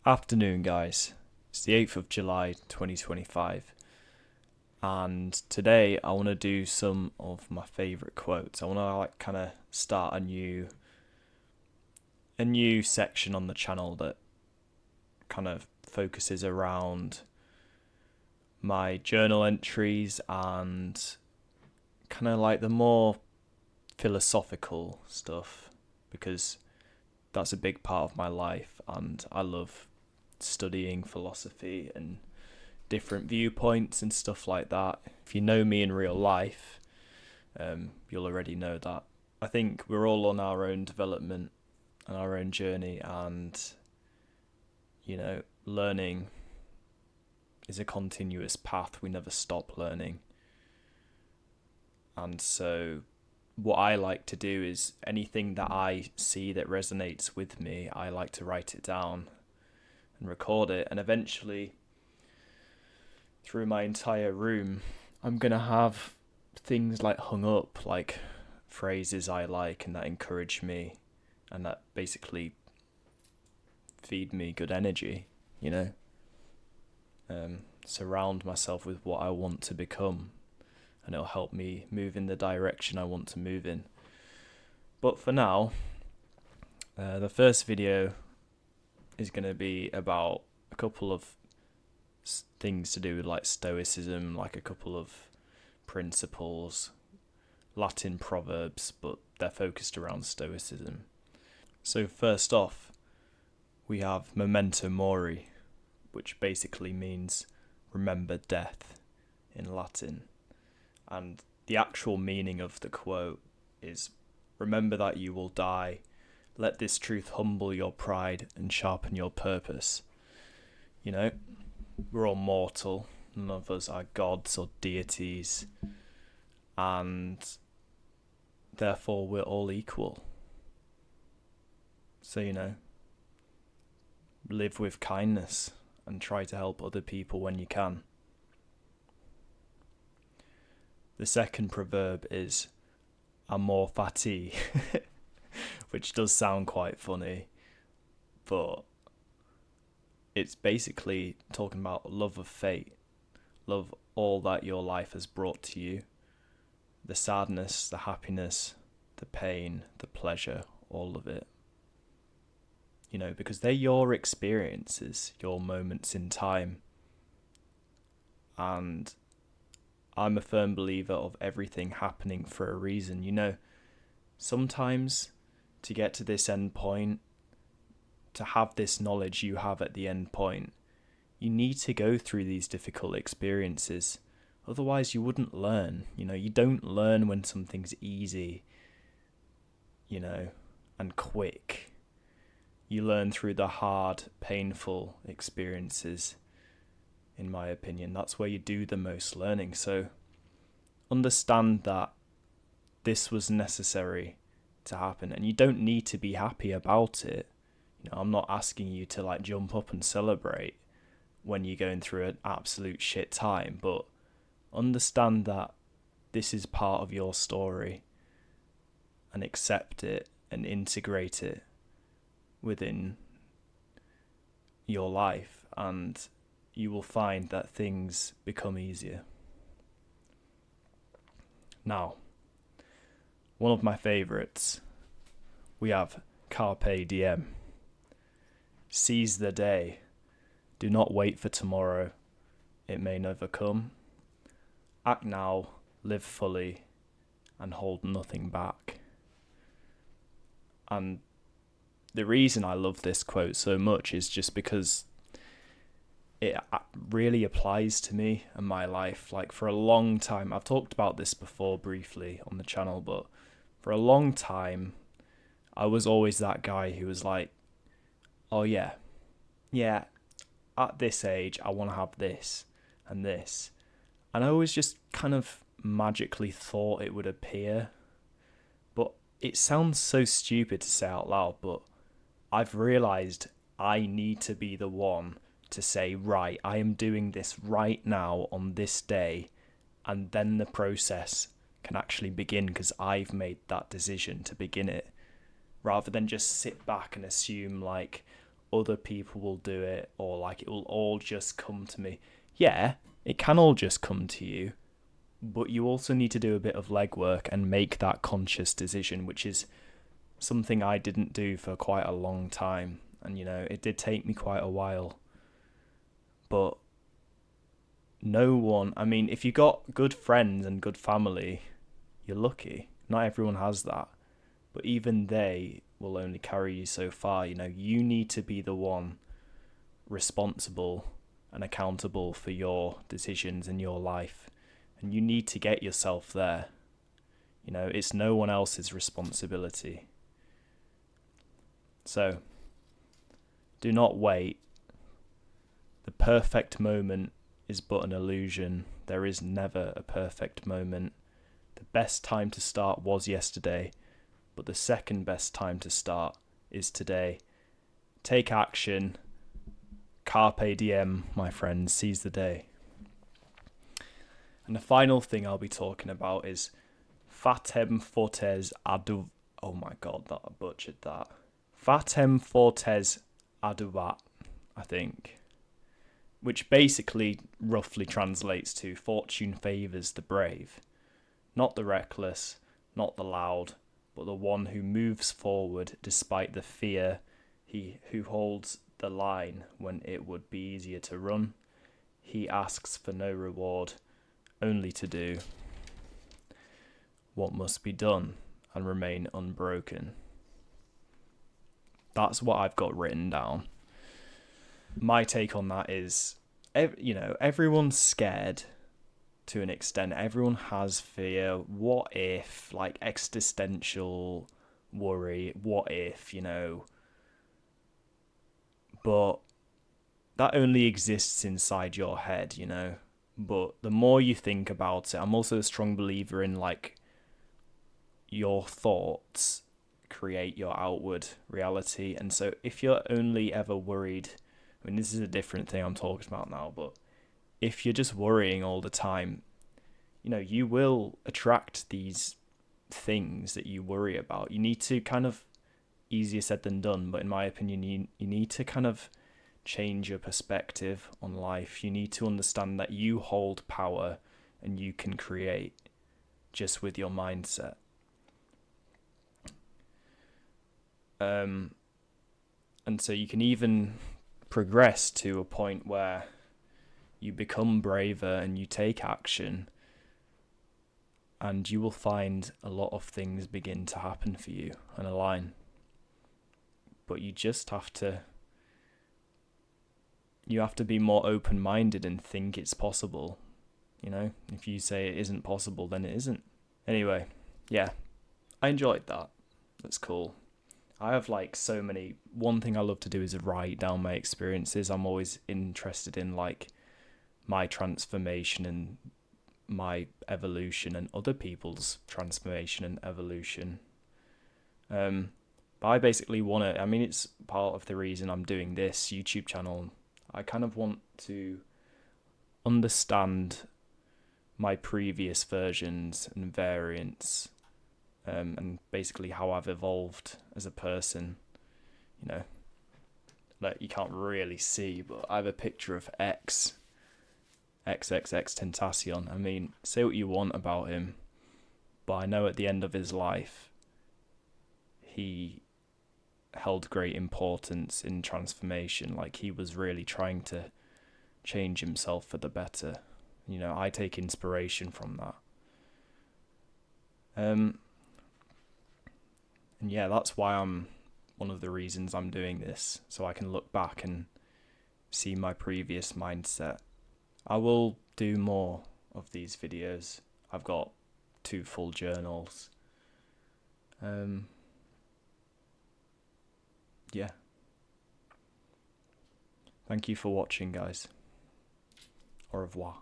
Afternoon, guys. It's the 8th of July 2025, and today I want to do some of my favorite quotes. I want to kind of start a new section on the channel that kind of focuses around my journal entries and kind of like the more philosophical stuff, because that's a big part of my life and I love studying philosophy and different viewpoints and stuff like that. If you know me in real life, you'll already know that. I think we're all on our own development and our own journey, and learning is a continuous path. We never stop learning. And so what I like to do is anything that I see that resonates with me, I like to write it down and record it, and eventually through my entire room I'm gonna have things like hung up, like phrases I like and that encourage me and that basically feed me good energy, surround myself with what I want to become, and it'll help me move in the direction I want to move in. But for now, the first video is going to be about a couple of things to do with like Stoicism, like a couple of principles, Latin proverbs, but they're focused around Stoicism. So first off, we have Momento Mori, which basically means remember death in Latin. And the actual meaning of the quote is, remember that you will die. Let this truth humble your pride and sharpen your purpose. We're all mortal. None of us are gods or deities. And therefore we're all equal. So, live with kindness and try to help other people when you can. The second proverb is Amor Fati, which does sound quite funny, but it's basically talking about love of fate, love all that your life has brought to you, the sadness, the happiness, the pain, the pleasure, all of it. Because they're your experiences, your moments in time. And I'm a firm believer of everything happening for a reason. Sometimes to get to this end point, to have this knowledge you have at the end point, you need to go through these difficult experiences. Otherwise you wouldn't learn. You don't learn when something's easy, and quick. You learn through the hard, painful experiences. In my opinion, that's where you do the most learning. So understand that this was necessary to happen, and you don't need to be happy about it. I'm not asking you to like jump up and celebrate when you're going through an absolute shit time, but understand that this is part of your story and accept it and integrate it within your life, and you will find that things become easier. Now, one of my favourites, we have Carpe diem. Seize the day. Do not wait for tomorrow. It may never come. Act now, live fully, and hold nothing back. And the reason I love this quote so much is just because it really applies to me and my life. Like for a long time, I've talked about this before briefly on the channel, but for a long time, I was always that guy who was like, oh yeah, at this age, I want to have this and this. And I always just kind of magically thought it would appear. But it sounds so stupid to say out loud, but I've realised I need to be the one to say, right, I am doing this right now on this day, and then the process can actually begin because I've made that decision to begin it, rather than just sit back and assume like, other people will do it, or like it will all just come to me. Yeah, it can all just come to you, but you also need to do a bit of legwork and make that conscious decision, which is something I didn't do for quite a long time. And, you know, it did take me quite a while. But no one, I mean, if you got good friends and good family, you're lucky. Not everyone has that. But even they will only carry you so far. You know, you need to be the one responsible and accountable for your decisions in your life. And you need to get yourself there. You know, it's no one else's responsibility. So, do not wait. The perfect moment is but an illusion. There is never a perfect moment. The best time to start was yesterday, but the second best time to start is today. Take action. Carpe diem, my friends. Seize the day. And the final thing I'll be talking about is Fatum fortes Adiuvat. Oh my god, I butchered that. Fatum fortes Adiuvat, I think. Which basically roughly translates to fortune favours the brave. Not the reckless, not the loud, but the one who moves forward despite the fear, he who holds the line when it would be easier to run. He asks for no reward, only to do what must be done and remain unbroken. That's what I've got written down. My take on that is, you know, everyone's scared to an extent. Everyone has fear. What if, like existential worry, what if, you know. But that only exists inside your head, you know. But the more you think about it, I'm also a strong believer in like your thoughts create your outward reality. And so if you're only ever worried, I mean, this is a different thing I'm talking about now, but if you're just worrying all the time, you know, you will attract these things that you worry about. You need to kind of, easier said than done, but in my opinion, you need to kind of change your perspective on life. You need to understand that you hold power and you can create just with your mindset. And so you can even progress to a point where you become braver and you take action, and you will find a lot of things begin to happen for you and align. But you just have to be more open-minded and think it's possible. You know, if you say it isn't possible, then it isn't. Anyway, yeah, I enjoyed that. That's cool. I have like so many, one thing I love to do is write down my experiences. I'm always interested in like my transformation and my evolution and other people's transformation and evolution. But I basically want to, I mean, it's part of the reason I'm doing this YouTube channel. I kind of want to understand my previous versions and variants, and basically how I've evolved as a person. You know, like you can't really see, but I have a picture of XXX Tentacion. I mean, say what you want about him, but I know at the end of his life, he held great importance in transformation. Like he was really trying to change himself for the better. You know, I take inspiration from that. And yeah, that's why one of the reasons I'm doing this, so I can look back and see my previous mindset. I will do more of these videos. I've got 2 full journals. Yeah. Thank you for watching, guys. Au revoir.